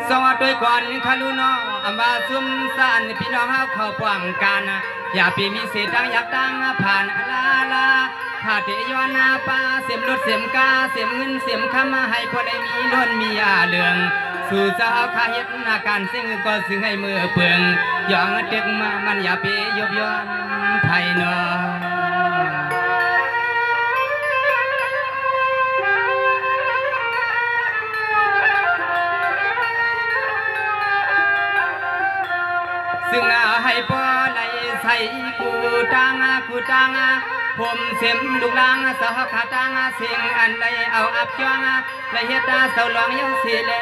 สวัสดีก่อนคารุนออำบาซุมสานพี่น้องเขาป้องกันอย่าปีมีเศษดังอยากดังผ่านลาลาข้าเทยอนาปาเสียมรถเสียมกาเสียมเงินเสียมคำมาให้พอได้มีล้นมีเหลืองสู่เจ้าข้าเฮ็ดนาการสิ่งก็ซึ่งให้มือเปลืองย่องเด็กมามันอย่าไปยบย้อนไทยนอซึ่งให้พอไหลใส่กูตังผมเสียมลูกลางสาวขาตังเสียงอันใดเอาอับจ้องละเฮ็ดตาเสาหลองเย้าสิแล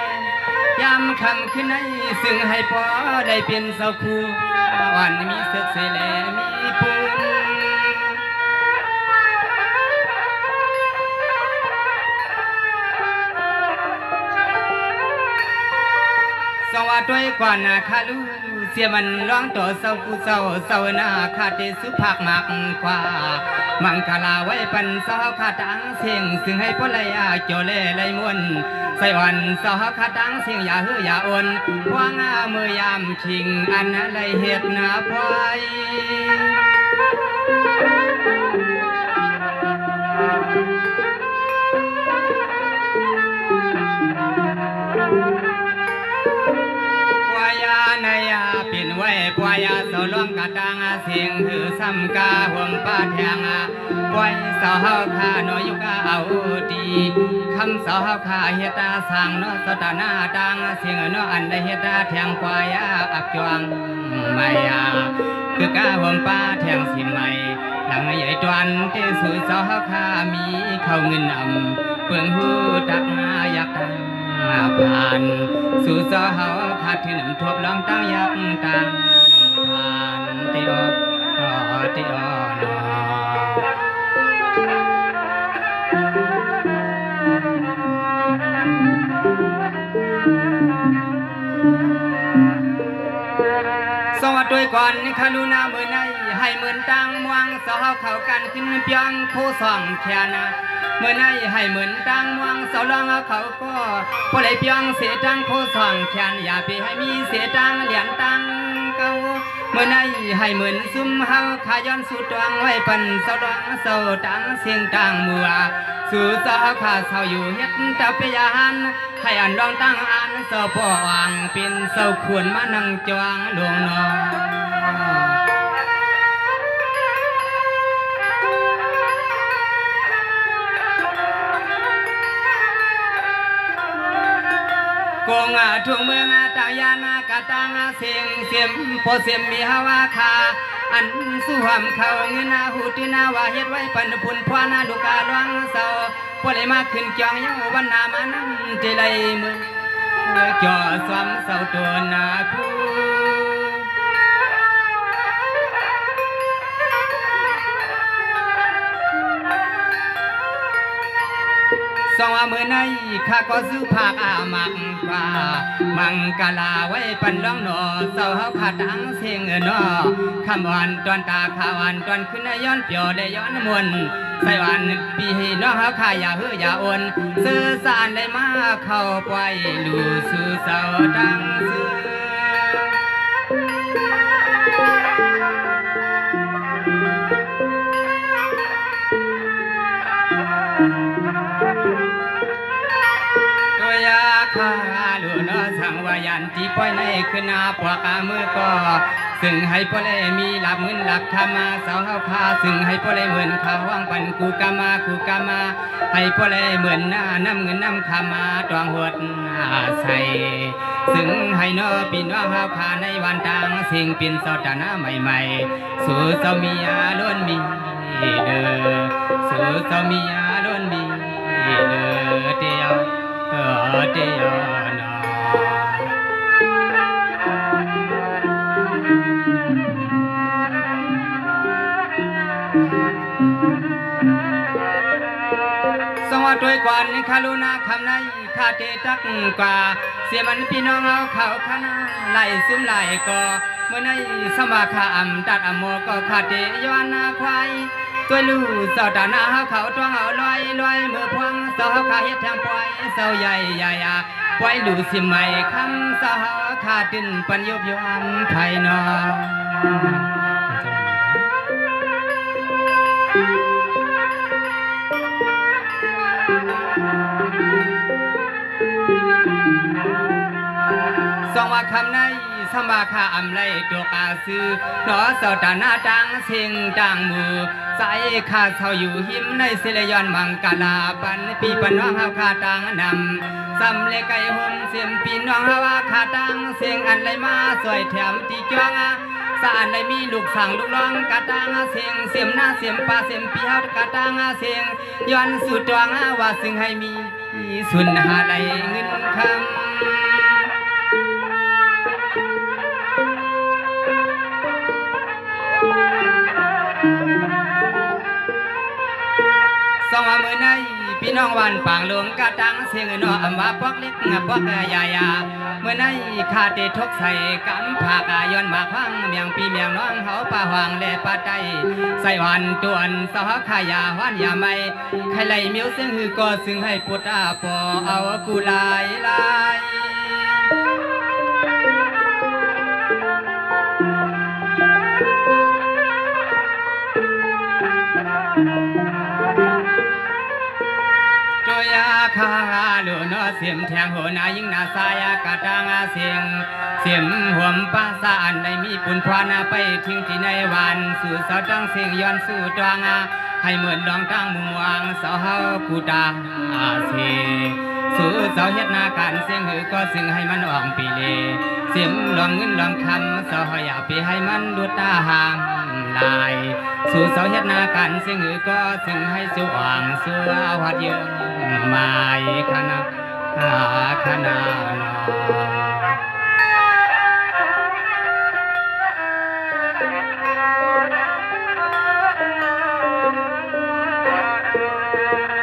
ยามคำขึ้นในซึ่งให้พอได้เป็นเสาคูวันมีเสือกเสแลมีปืนสวัสดีก่อนคาลูเสียมันร้องต่อเศร้ากูเศร้านาคาเตสุภาคมากกว่ามังคลาไว้ปันสาวขาตังเสียงซึ่งให้พลายโจเล่ไลมวนใส่วันสาวขาตังเสียงอย่าฮืออย่าอ่อนพวงมือยามชิงอันอะไรเหตุนาพวยนายาปิ่นไว้ปวายาสาวล้องกะตังเสียงหือซ้ำกาห่วงป้าแทงปวยสาวข้าหน่อยยุกาเอาดีคำสาวข้าเฮตาสั่งเนาะสตาหน้าตังเสียงเนาะอันได้เฮตาแทงปวายาอับจวงไม่คือกาห่วงป้าแทงสิไม่หลังใหญ่ตวนเตสุสาวข้ามีเข้าเงินเปืองหูตักอยากผ่านสู่สาวขาดที่น้ำท่วมลองตั้งยักตั้งผ่านติโอติโอนอสวัสดีก่อนคารุณาเมื่อไงให้เหมือนตังมวงสาวเขากันขึ้นเพียงผู้ส่องแค่นาเมื่อไงให้เหมือนตังมวงสาวลองเขาก็พอได้เพียงเสียตังผู้ส่องแค่นอย่าไปให้มีเสียตังเหรียญตังเก่าเมื่อไงให้เหมือนซุ่มเฮาขาย้อนสู่ตวงไว้ปันสาวลองสาวตังเสียงตังมัวสู่สาวขาสาวอยู่เฮ็ดตะเปียหันให้อันดองตั้งอันสาวปวังเป็นสาวควรมานั่งจวงหลวงนอกงทุ่งเมืองตายานากะตังเสียงเสียมพอเสียมมีฮาวาคาอันสุหามเขาเงินหูตีนาว่าเฮ็ดไว้ปันพุนพวานาลูกาลวงเศร้าพอเลยมาขึ้นจองยังวันนามานั่งเจไลมือจอสวมเศร้าตัวนาคูสองมือในข้าก็ซื้อผักมักกว่ามังกาลาไว้ปันร้องหนอเศร้าเขาขาดังเสียงนอคำวันตอนตาขาวันตอนขึ้นย้อนเปียวได้ย้อนมวนใส่วันปีน้องเขาขาอย่าฮืออย่าอ่อนซื้อสารได้มาเข้าปล่อยลูสู่เศร้าดังซื้อข้าลูนอสังวายันที่ปล่อยในขึ้นนาปวกมือก็ซึ่งให้พ่อเลยมีหลับเงินหลับธรรมาสาวเฮาคาซึ่งให้พ่อเลยเหมือนข้าวว่างปันกูกามาให้พ่อเลยเหมือนหน้าน้ำเงินน้ำขามาตวงหดใส่ซึ่งให้นอปีน้องเฮาคาในวันต่างสิ่งเป็นสตานาใหม่ๆสู่เจ้ามีล้วนมีเด้อสู่เจ้ามีล้วนมีเด้อเดียวเดียวนอสวัสดีก่อนคารุณาคำในข้าเตตักกว่าเสียมันพี่น้องเอาเขาคณะไล่ซึมไล่ก็เมื่อในสมาคาอัมตัดอโมก็ข้าเตยวนนาควาย ตัวลูเสาตาหน้าเขาต้องเอาลอยมือพวงเสาขาเฮ็ดแทงปล่อยเสาใหญ่ ปล่อยดูสิใหม่คำสาขาดินปัญญบยอมภายนอกสองว่าคำในสมาคาอำไลตัวกาซื้อหนอเสาตาหน้าดังเสียงดังมือใส่ข้าเศร้าอยู่หิมในเสลยอนมังกาลาปันปีปน้องเฮาคาตังนำซ้ำเลไก่หงเสียมปีน้องเฮาคาตังเสียงอันไรมาสวยแถมที่จ้องสานได้มีลูกสั่งลูกร้องกาตังเสียงเสียมหน้าเสียมปลาเสียมปีเฮากาตังเสียงย้อนสุดดวงว่าซึ่งให้มีสุนหาไหลเงินคำสองว่ามือในพี่น้องวันปางหลวงกะตังเสียงนออำว่าปอกเล็กปอกใหญ่เมื่อในขาเตทกใส่กำผากย้อนมาพังเมียงปีเมียงน้องเขาป่าหวางและป่าใจใส่วันตวนสหขายาหวานยาไม่ใครไหลเมียวเสียงหือก็ซึ่งให้ปุตตาปอเอากูลายลายยาคาลูนอเสียมแทงหัวนายิ่งนาสายกาตังเสียงเสียมห่วมป้าสานได้มีปุ่นพวานาไปทิ้งที่ในวันสู่เสาตั้งเสียงย้อนสู่ตวงให้เหมือนดองตั้งมุมวางเสาเฮากูตาเสียสู่เสาเฮ็ดนาการเสียงหือก็ซึ่งให้มันอ่องปีเลเสียมลองเงินลองคำเสาหอยาปีให้มันดูตาห่างลายสู่เสาเฮ็ดนาการเสียงหือก็ซึ่งให้สู่อ่างสู่วัดเยืองหมายคณะคณะ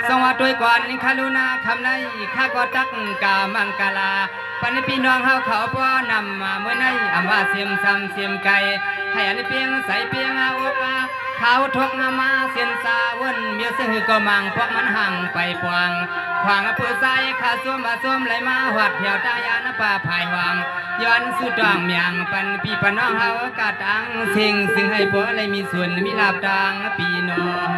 สวัสดีก่อนคารุณาคำในข้าก็ตักกามังกาลาปันพี่น้องเฮาเขาป้อนำมาเมื่อในอำว่าเสียมซ้ำเสียมไก่ให้อันเพียงใส่เพียงอกเขาทกมาเสียนสาวนเมียซื้อก็มังพวกมันห่างไปปวงขวางเพื่อใส่ข้าส้มมาส้มไหลมาหวัดแถวตายานป่าภายวังย้อนสุดดองเมียงปันพี่ปน้องเฮากาตังสิ่งซึ่งให้ผัวเลยมีส่วนมีลาบดังปีน้อง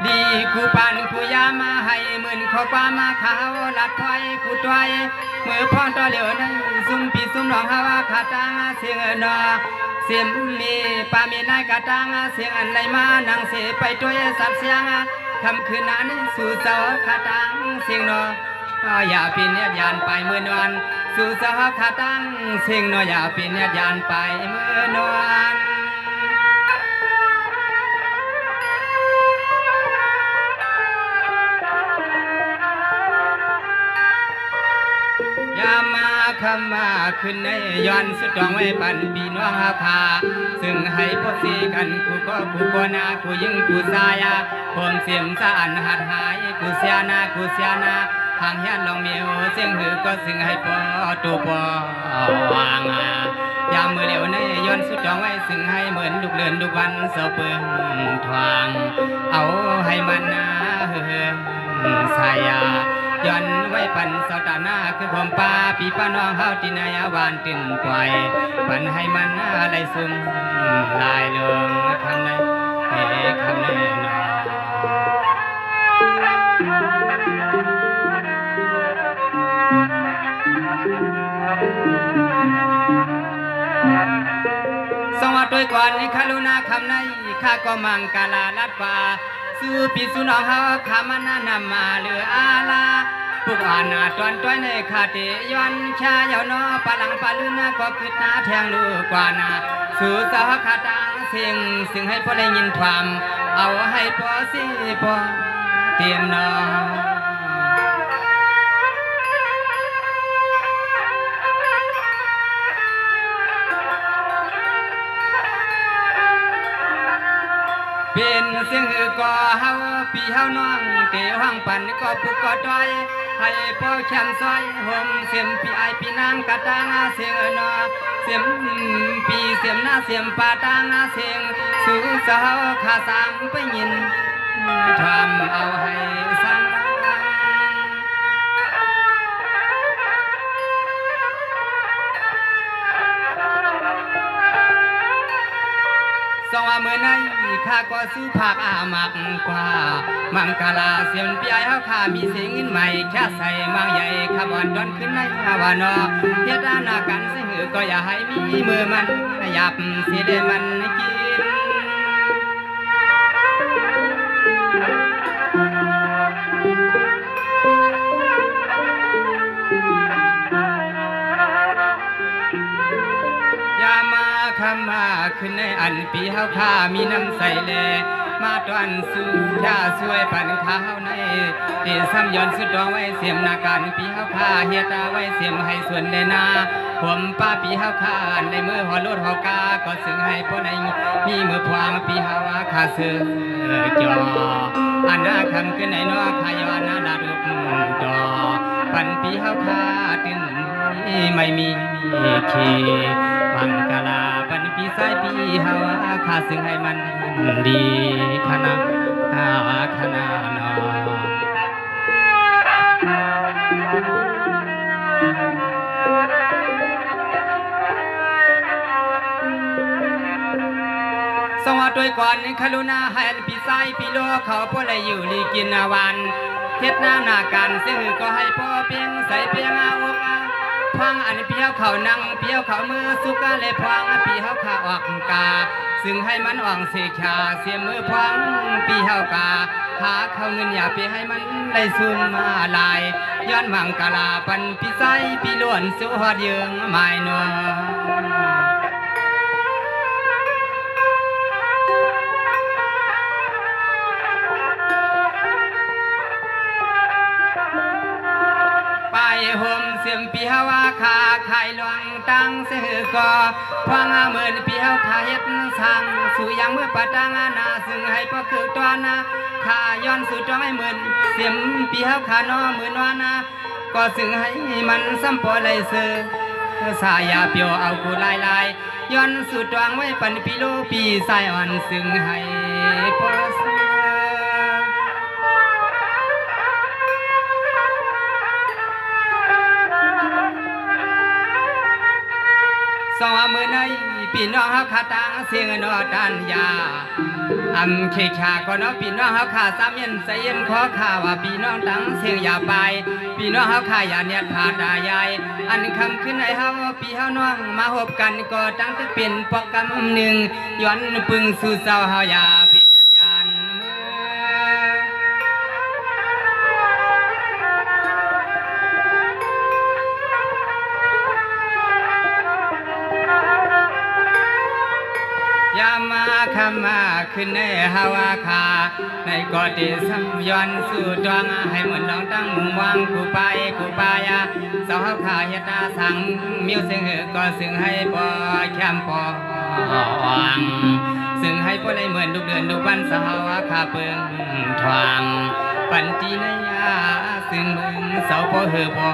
ดีกูปันกูยามาให้หมื่นขอความมาขาวลัดถอยกูถอยมือพองต่อเหลียวในซุ่มปีซุ่มน้องฮาวาขาตังเสียงนอเสียมมีปามีนายกาตังเสียงอันไรมานังเสไปด้วยสับเสียงคำคืนนั้นสู่เสาขาตังเสียงนออย่าปีนเนียยานไปเมื่อนวันสู่เสาขาตังเสียงนออย่าปีนเนียยานไปเมื่อนวันยามาคำมาขึ้นในย้อนสุดดองไว้ปันปีน้องคาซึ่งให้พบสีกันกูก็นากูยิงกูสายผมเสียมสานหัดหายกูเสียนาห่างเฮียนลองเมียวเสียงหือก็ซึ่งให้ปอตัวปอวางยามมือเหลวในย้อนสุดดองไว้ซึ่งให้เหมือนลูกเลือนลูกวันเสาเปิงทวางเอาให้มันสายย้อนไว้ปันเสาตาหน้าคือความป่าปีป้าน้องเฮาที่นายาวานติ่นปล่อยปันให้มันอะไรซุ่มลายเลืองคำในคำในนอสวัสดีก่อนคารุณาคำในข้าก็มังกาลาลัดป่าสู่ปีสู่น้องเฮาขามันนำมาเลืออาลาผู้อ่านตอนต้อยในคาเตย้อนชายาวนอปลังปลืนก็คือนาแทงลูกกว่านาสู่สหคาตังเสียงซึ่งให้พ่อได้ยินความเอาให้พ่อสิพ่อเตรียมนอเป็นเสียงก็เฮาปีเฮาน้องเตะห้องปันก็ปุกก็ต้อยห ให้พ่อแขมซอยห่มเสียมปีไอปีนางกะตางเสียงนอเสียมปีเสียมหน้าเสียมปาตางเสียงสู่สาวขาสามไปยินทำเอาให้สังสว่าเมื่อไหนข้าก็สู้ภาคอามักกว่ามังกาลาเสียมปีไอเฮาข้ามีเสียงเงินใหม่แค่ใส่มังใหญ่ขบวนดอนขึ้นในวานอเฮ็ดอาณาการสิหือก็อย่าให้มีมือมันหยับสิได้มันกินคำมาขึ้นในอันปีเฮาข้ามีน้ำใสแลมาตอนสู่ท่าช่วยปันข้าวในตีซ้ำย้อนสุดดองไว้เสียมนาการปีเฮาข้าเฮ็ดตาไว้เสียมให้ส่วนในนาผมป้าปีเฮาข้าในมือหัวรถหัวกาก็ซึ่งให้พ่อในมีมือพวางปีเฮาข้าซื้อจออันนาคำขึ้นในนอขายอนาดาดุกดอปันปีเฮาข้าตื่นไม่มีขีบังกาลาปันปีสายปีเฮาข้าซึ่งให้มันดีขนาดขนาดนอสวัสดีก่อนคลุนาให้ปีสายปีโลเขาพ่อเลยอยู่ลีกินวันเฮ็ดหน้าการซื้อก็ให้พ่อเพียงใส่เพียงเอาพังอันเปียวเขานั่งเปียวเขามือสุกาเลยพังปีเฮาขาออกกาซึ่งให้มันอ่องเสียขาเสียมือพังปีเฮากาหาเขาเงินอย่าไปให้มันได้ซุ่มมาลายย้อนมังกาลาปันปีไซปีล้วนสุหอดเยืองไม้นัวไปห่มเสียมปีเฮาว่าขาไข่หลวงตั้งเสือก็พังเหมือนปีเฮาขาเฮ็ดสั่งสู่ยังเมื่อปะตังนาซึ่งให้พ่อคือตัวนาขาย้อนสู่จ้องให้เหมือนเสียมปีเฮาขานอมือนวานาก็ซึ่งให้มันซ้ำปอไหลเสือสายาเปียวเอากูลายย้อนสู่ตวงไว้ปันปีโลปีสายอ่อนซึ่งให้พ่อสว่ามือในพี่น้องเฮาขาตางเสียงนอดันยาเคชาก็น้องพี่น้องเฮาขาสามเย็นใส่เย็นขอข่าวว่าพี่น้องตั้งเสียงอย่าไปพี่น้องเฮาขาอย่าเนี่ยผาดายายอันคำขึ้นให้เฮาพี่เฮาน้องมาหบกันก็ตั้งแต่เป็นปอกกำหนึ่งย้อนปึงสู่เศร้าเฮาอย่าพี่ยันยามาคำมาขึ้นในฮาวาคาในกอดีสัมย้อนสู่ดวงให้เหมือนน้องตั้งมุมวางกูไปกูปายาสาวขาเฮตาสังมิวซึ่งก็ซึ่งให้ปอแคมปอวังซึ่งให้พวกในเหมือนลูกเดือนลูกวันสาวขาเปิงทวังปันตีนยาซึ่งมึงเสาปอเหือปอ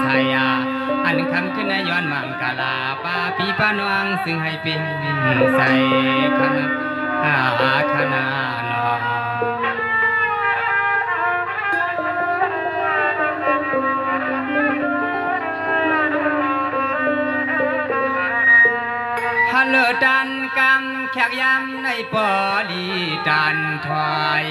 สายาอันคำขึ้นในย้อนมังกาลาป้าปีป้านวงซึ่งให้เป็นใส่ขนาขนาดฮัลโหลดันกำแขกยำในปอลีดันถอย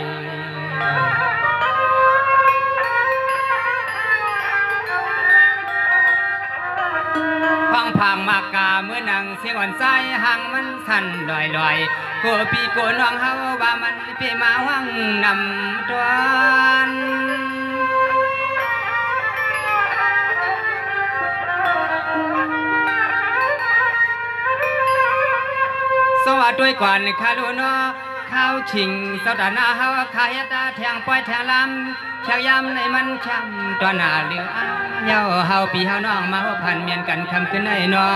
ฟังพังมากกาเมื่อนังเสียงอ่อนใจห่างมันสั่นลอยโกปีโกน้องเฮาว่ามันเปมาวังนำตวนสวัสดีก่อนคารุนอข้าวชิงสตานาเฮาขายตาแทงปล่อยแทงลำแขกยำในมันช้ำตัวหน้าเหลือเย้าเฮาปีเฮาน้องมาพันเมียนกันคำขึ้นในนอ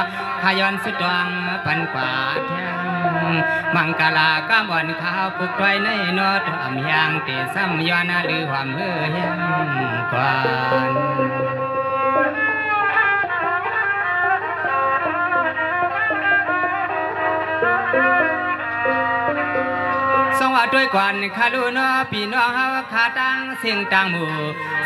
ขย้อนสุดดวงปันกว่าแทง มังกลากะบ่อนข้าวปุกไว้ในนอตอำยางเตซ้ำย้อนหรือความเฮือเฮียงกวน สวัสดีกวนคารุนอพี่น้องเฮาขาตังเสียงตังหมู่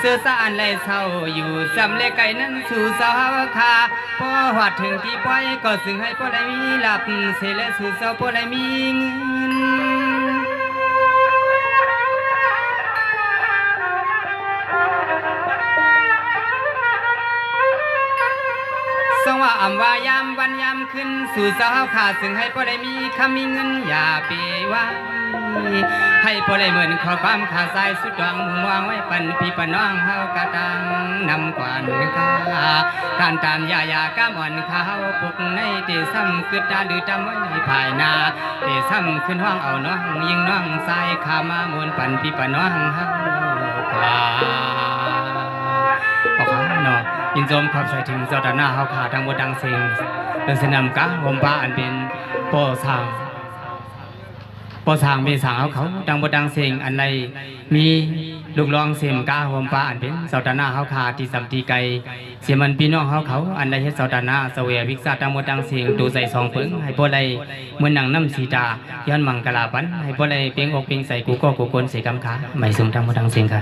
สื่อสารไหลเศร้าอยู่สำเร็จไก่นั้นสู่เศร้าคาพอหวัดถึงที่ปล่อยก็ซึ่งให้พอได้มีหลับเสียและสู่เศร้าพอได้มีเงินสว่าอำว่ายามวันยามขึ้นสู่เศร้าขาซึ่งให้พอได้มีคำมีเงินอย่าเปว่าให้พอได้เหมือนขอความขาดสายสุดดวงมุ่งวางไว้ปันพี่ปน้องเฮากะตังนำกวนข้าท่านตามยายากะหมอนข้าวปุกในเตซ้ำคือดาหรือจำไว้ในภายนาเตซ้ำขึ้นห้องเอาน้องยิงน้องสายขามามูลปันพี่ปน้องเฮากาเอาขาเนาะยินชมขอบใส่ถึงเจ้าตาหน้าเฮาขาทั้งหมดดังเสียงเดินสนามกะผมป้าอันเป็นโปสางพอสร้างมีสางเอาเขาดังบดังเสียงอันใดมีลูกรองเสียมกาหอมฟ้าอันเป็นเสาตาหน้าเขาขาที่สัมตีไกเสียมันพี่น้องเขาอันใดเฮ็ดเสาตาหน้าเสวียวิกษาดังบดังเสียงดูใส่สองปึงให้พวกใดเหมือนหนังน้ำสีตาย้อนมังกลาปันให้พวกใดเปียงอกเปียงใส่กูก็กูกลเสียกำขาไม่สุ่มดังบดังเสียงค่ะ